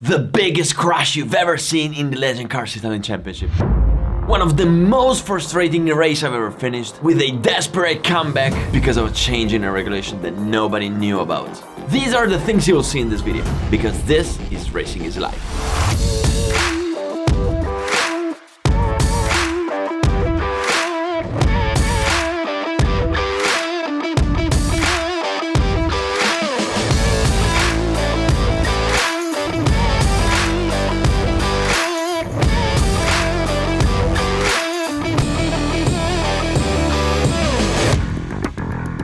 The biggest crash you've ever seen in the Legend Cars Italian Championship. One of the most frustrating races I've ever finished, with a desperate comeback because of a change in a regulation that nobody knew about. These are the things you will see in this video, because this is Racing is Life.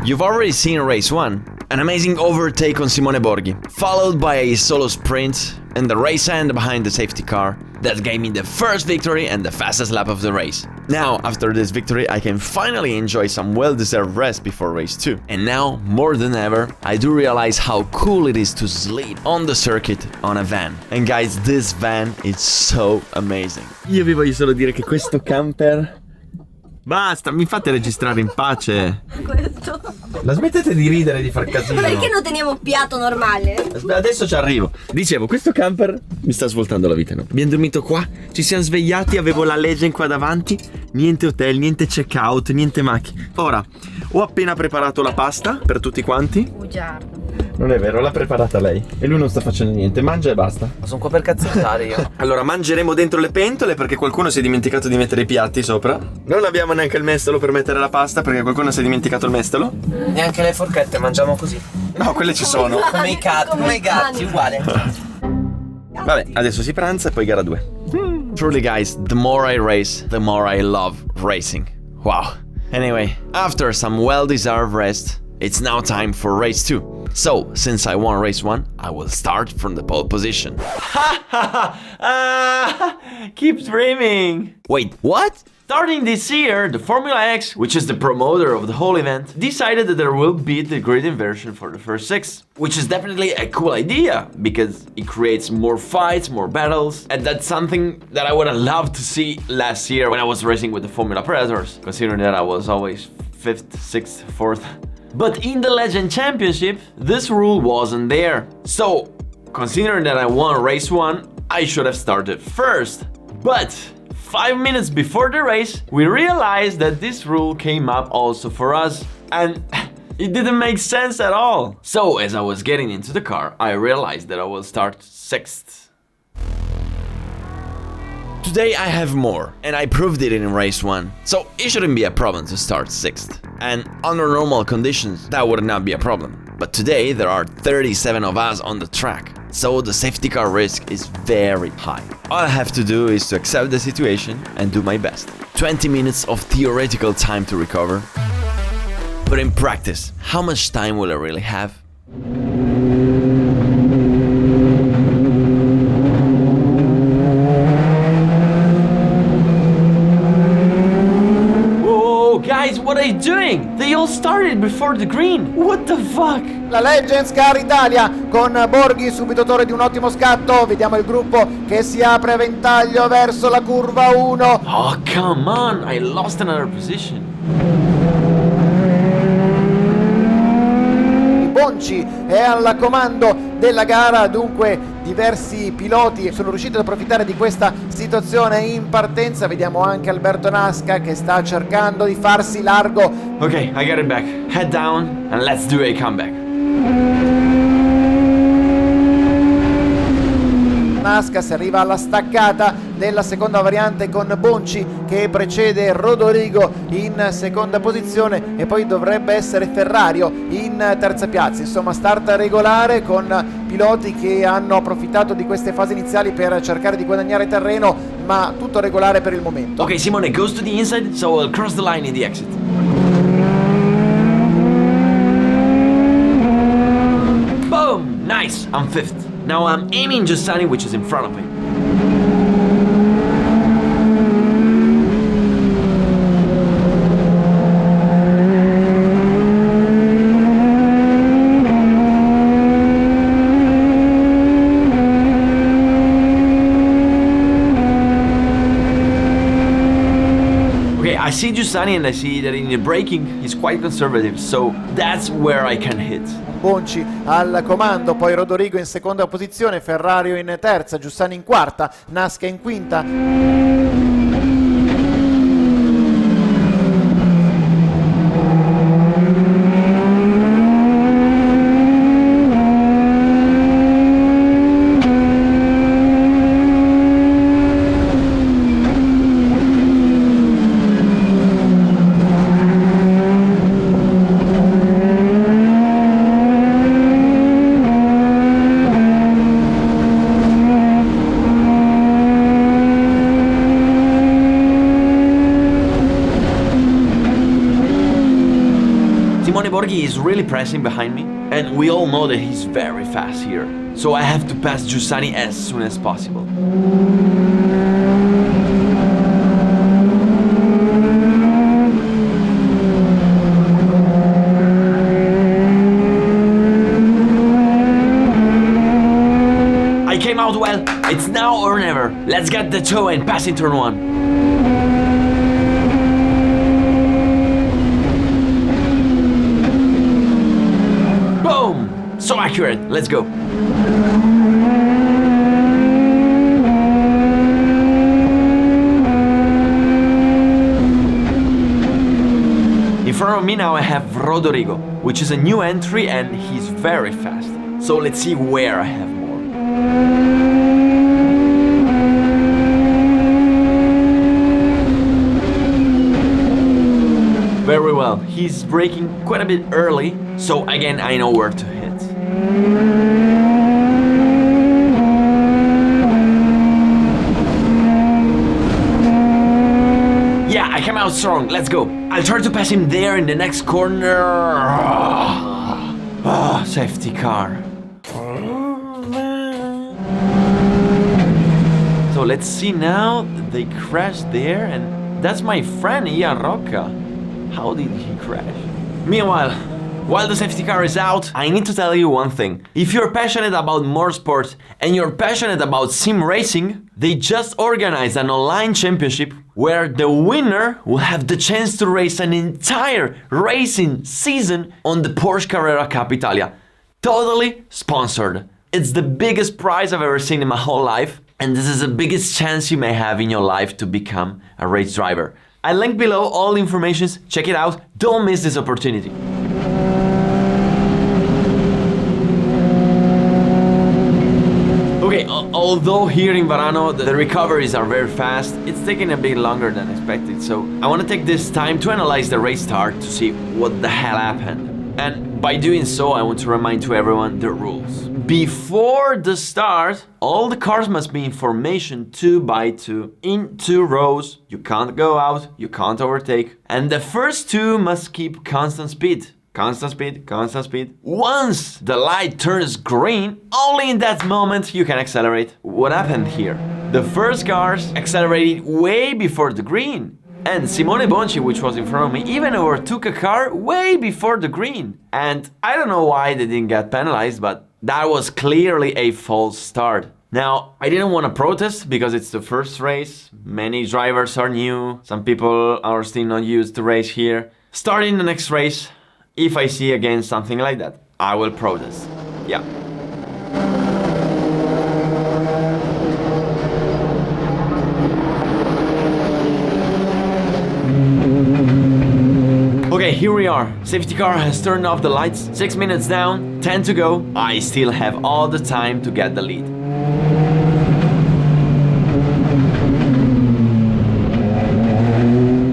You've already seen race 1, an amazing overtake on Simone Borghi, followed by a solo sprint and the race end behind the safety car that gave me the first victory and the fastest lap of the race. Now, after this victory, I can finally enjoy some well-deserved rest before race 2. And now, more than ever, I do realize how cool it is to sleep on the circuit on a van. And guys, this van is so amazing. Io vi voglio solo dire che questo camper... Basta, mi fate registrare in pace. Questo. La smettete di ridere e di far casino. Ma perché non teniamo piatto normale? Adesso ci arrivo. Dicevo, questo camper mi sta svoltando la vita, no? Abbiamo dormito qua, ci siamo svegliati, avevo la Legend qua davanti. Niente hotel, niente check-out, niente macchine. Ora, ho appena preparato la pasta per tutti quanti. Bugiardo. Non è vero, l'ha preparata lei. E lui non sta facendo niente, mangia e basta. Ma sono qua per cazzettare io. Allora, mangeremo dentro le pentole perché qualcuno si è dimenticato di mettere i piatti sopra. Non abbiamo neanche il mestolo per mettere la pasta perché qualcuno si è dimenticato il mestolo. Neanche le forchette, mangiamo così. No, quelle ci sono. Come i catti, come i gatti, uguale. Vabbè, adesso si pranza e poi gara 2. Truly guys, the more I race, the more I love racing. Wow. Anyway, after some well-deserved rest, it's now time for race 2. So, since I won race 1, I will start from the pole position. Keep dreaming. Wait, what? Starting this year, the Formula X, which is the promoter of the whole event, decided that there will be the grid inversion for the first 6. Which is definitely a cool idea, because it creates more fights, more battles, and that's something that I would have loved to see last year when I was racing with the Formula Predators, considering that I was always 5th, 6th, 4th. But in the Legend Championship, this rule wasn't there. So, considering that I won race 1, I should have started first. But 5 minutes before the race, we realized that this rule came up also for us. And it didn't make sense at all. So, as I was getting into the car, I realized that I will start 6th. Today I have more, and I proved it in race 1, so it shouldn't be a problem to start 6th. And under normal conditions, that would not be a problem. But today there are 37 of us on the track, so the safety car risk is very high. All I have to do is to accept the situation and do my best. 20 minutes of theoretical time to recover. But in practice, how much time will I really have? Guys, what are you doing? They all started before the green. What the fuck? La Legends Car Italia con Borghi, subito autore di un ottimo scatto. Vediamo il gruppo che si apre a ventaglio verso la curva 1. Oh, come on. I lost another position. Bonci è al comando della gara, dunque diversi piloti sono riusciti ad approfittare di questa situazione in partenza. Vediamo anche Alberto Naska che sta cercando di farsi largo. Ok, I got it back. Head down and let's do a comeback. Naska si arriva alla staccata della seconda variante con Bonci che precede Rodorigo in seconda posizione e poi dovrebbe essere Ferrario in terza piazza. Insomma, start regolare con piloti che hanno approfittato di queste fasi iniziali per cercare di guadagnare terreno, ma tutto regolare per il momento. Ok, Simone goes to the inside, so I'll cross the line in the exit. Boom! Nice! I'm 5th. Now I'm aiming Giussani, which is in front of me. I see Giussani and I see that in the braking he's quite conservative, so that's where I can hit. Bonci al comando, poi Rodorigo in seconda posizione, Ferrario in terza, Giussani in quarta, Naska in quinta. Simone Borghi is really pressing behind me, and we all know that he's very fast here, so I have to pass Giussani as soon as possible. I came out well, it's now or never. Let's get the toe and pass in turn 1. So accurate, let's go. In front of me now I have Rodorigo, which is a new entry and he's very fast. So let's see where I have more. Very well, he's braking quite a bit early, so again I know where to hit. Yeah, I came out strong, let's go. I'll try to pass him there in the next corner. Safety car. So let's see now, they crashed there and that's my friend Ian Rocca. How did he crash? Meanwhile, while the safety car is out, I need to tell you one thing. If you're passionate about motorsport and you're passionate about sim racing, they just organized an online championship where the winner will have the chance to race an entire racing season on the Porsche Carrera Cup Italia. Totally sponsored. It's the biggest prize I've ever seen in my whole life, and this is the biggest chance you may have in your life to become a race driver. I'll link below all the information, check it out, don't miss this opportunity. Okay, although here in Varano the recoveries are very fast, it's taking a bit longer than expected, so I want to take this time to analyze the race start to see what the hell happened. And by doing so, I want to remind to everyone the rules. Before the start, all the cars must be in formation 2 by 2, in 2 rows. You can't go out, you can't overtake. And the first 2 must keep constant speed. Constant speed, constant speed. Once the light turns green, only in that moment you can accelerate. What happened here? The first cars accelerated way before the green. And Simone Bonci, which was in front of me, even overtook a car way before the green. And I don't know why they didn't get penalized, but that was clearly a false start. Now, I didn't want to protest because it's the first race. Many drivers are new. Some people are still not used to race here. Starting the next race, if I see again something like that, I will protest. Yeah. Okay, here we are. Safety car has turned off the lights. 6 minutes down, 10 to go. I still have all the time to get the lead.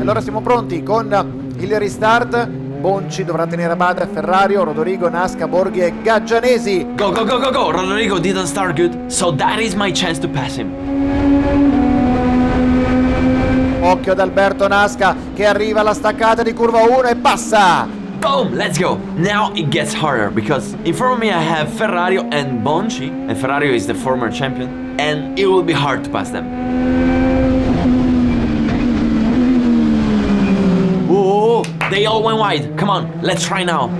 Allora siamo pronti con il restart. Bonci dovrà tenere a bada Ferrario, Rodorigo, Naska, Borghi e Gaggianesi. Go, go, go, go, go! Rodorigo didn't start good, so that is my chance to pass him. Occhio ad Alberto Naska che arriva alla staccata di curva 1 e passa! Boom! Let's go! Now it gets harder because in front of me I have Ferrario and Bonci, and Ferrario is the former champion, and it will be hard to pass them. Whoa! They all went wide. Come on, let's try now.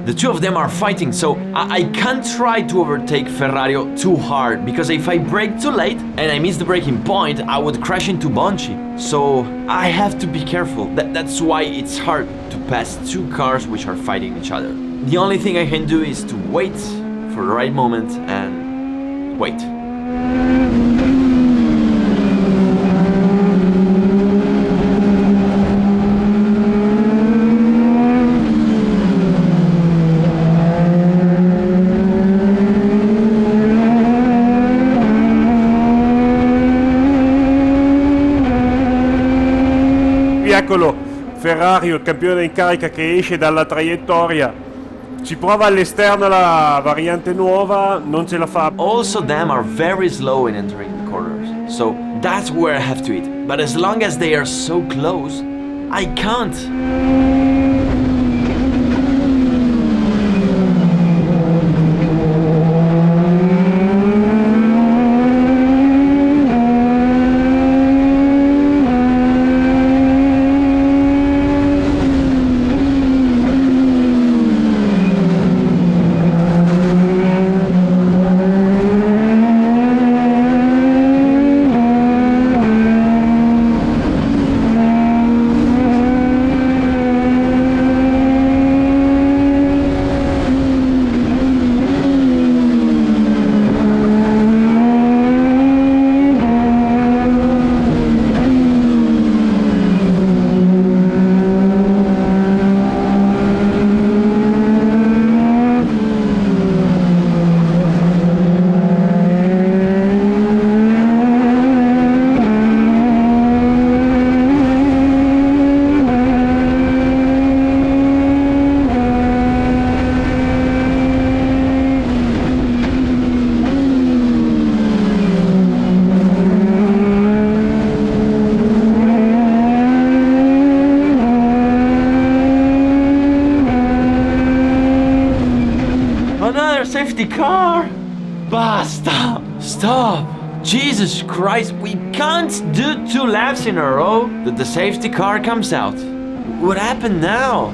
The two of them are fighting, so I can't try to overtake Ferrari too hard, because if I brake too late and I miss the braking point, I would crash into Bonci. So I have to be careful. That's why it's hard to pass two cars which are fighting each other. The only thing I can do is to wait for the right moment and wait. Eccolo, Ferrari, il campione in carica che esce dalla traiettoria, ci prova all'esterno la variante nuova, non ce la fa. Also, them are very slow in entering the corners, so that's where I have to eat. But as long as they are so close, I can't. Safety car! Basta! Stop! Jesus Christ, we can't do 2 laps in a row that the safety car comes out. What happened now?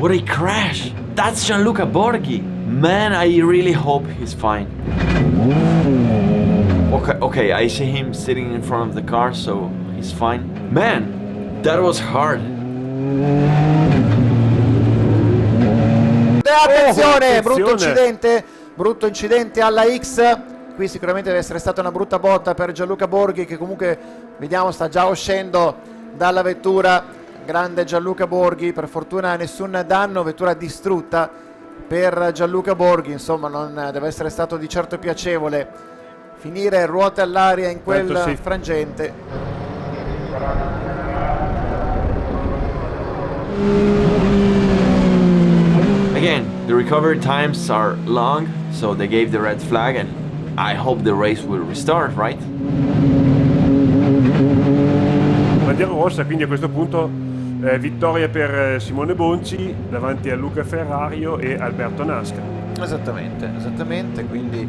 What a crash! That's Gianluca Borghi! Man, I really hope he's fine. Okay, I see him sitting in front of the car, so he's fine. Man, that was hard. Attenzione, brutto incidente alla X. Qui sicuramente deve essere stata una brutta botta per Gianluca Borghi, che comunque vediamo sta già uscendo dalla vettura. Grande Gianluca Borghi, per fortuna nessun danno, vettura distrutta per Gianluca Borghi, insomma non deve essere stato di certo piacevole finire ruote all'aria in quel frangente. Again, the recovery times are long, so they gave the red flag and I hope the race will restart, right? Bandiera rossa, quindi a questo punto vittoria per Simone Bonci davanti a Luca Ferrario e Alberto Naska. Esattamente, quindi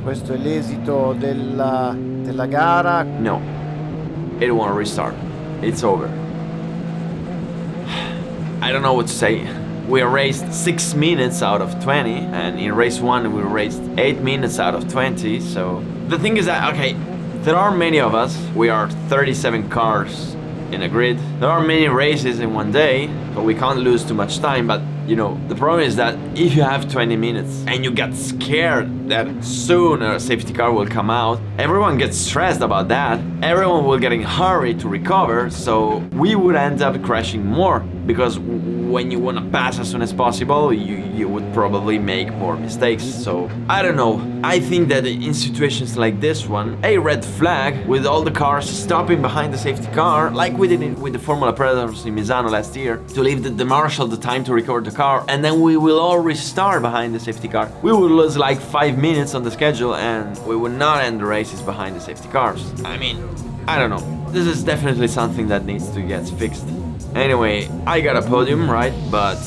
questo è l'esito della gara. No, it won't restart. It's over. I don't know what to say. We raced 6 minutes out of 20, and in race 1 we raced 8 minutes out of 20, so... The thing is that, okay, there are many of us. We are 37 cars in a grid. There are many races in one day, but we can't lose too much time. But you know, the problem is that if you have 20 minutes and you get scared that soon a safety car will come out, everyone gets stressed about that. Everyone will get in a hurry to recover, so we would end up crashing more because when you want to pass as soon as possible, you would probably make more mistakes. So I don't know. I think that in situations like this one, a red flag with all the cars stopping behind the safety car, like we did with the Formula Predators in Misano last year, to leave the marshal the time to recover the car, and then we will all restart behind the safety car. We will lose like 5 minutes on the schedule, and we will not end the races behind the safety cars. I mean, I don't know. This is definitely something that needs to get fixed. Anyway, I got a podium, right? But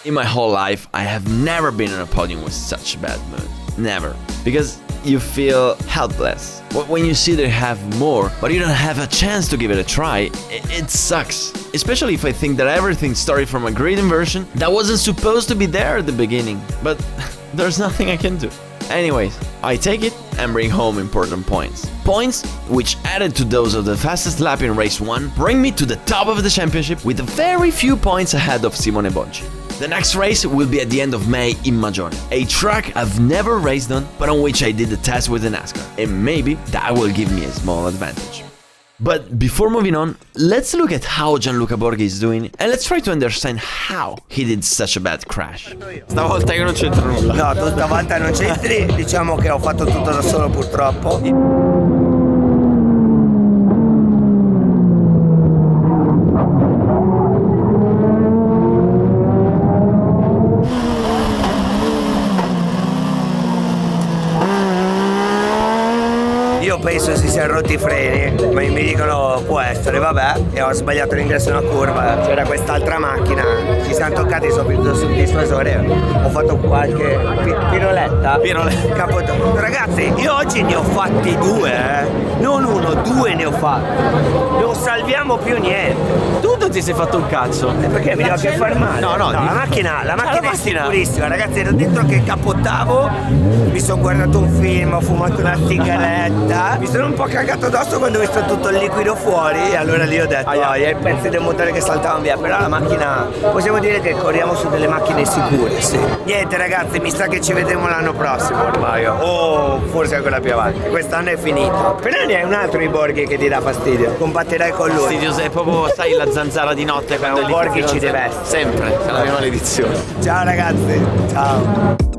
in my whole life, I have never been on a podium with such a bad mood. Never. Because you feel helpless. When you see they have more, but you don't have a chance to give it a try, it sucks. Especially if I think that everything started from a grid inversion that wasn't supposed to be there at the beginning. But there's nothing I can do. Anyways, I take it and bring home important points. Points which, added to those of the fastest lap in race 1, bring me to the top of the championship with very few points ahead of Simone Bonci. The next race will be at the end of May in Maggiore, a track I've never raced on, but on which I did the test with the Naska, and maybe that will give me a small advantage. But before moving on, let's look at how Gianluca Borghi is doing, and let's try to understand how he did such a bad crash. Stavolta io non c'entro nulla. No, questa volta non c'entri, diciamo che ho fatto tutto da solo purtroppo. Io penso si siano rotti i freni, ma mi dicono può essere, vabbè, e ho sbagliato l'ingresso in una curva, c'era quest'altra macchina, ci siamo toccati sul difusore, ho fatto qualche piroletta. Ragazzi, io oggi ne ho fatti 2, non 1, 2 ne ho fatti, non salviamo più niente. Tu non ti sei fatto un cazzo? Perché mi devo anche far male? No, la macchina è sicurissima, ragazzi, ero dentro che capottavo, mi sono guardato un film, ho fumato una sigaretta. Mi sono un po' cagato addosso quando ho visto tutto il liquido fuori e allora lì ho detto i pezzi del motore che saltavano via, però la macchina, possiamo dire che corriamo su delle macchine sicure, sì. Niente ragazzi, mi sa che ci vedremo l'anno prossimo ormai, o forse quella più avanti, quest'anno è finito. Però ne hai un altro di Borghi che ti dà fastidio, combatterai con lui. Fastidioso, è proprio, sai, la zanzara di notte quando Borghi ci deve essere. Sempre, è la mia maledizione. Ciao ragazzi, ciao.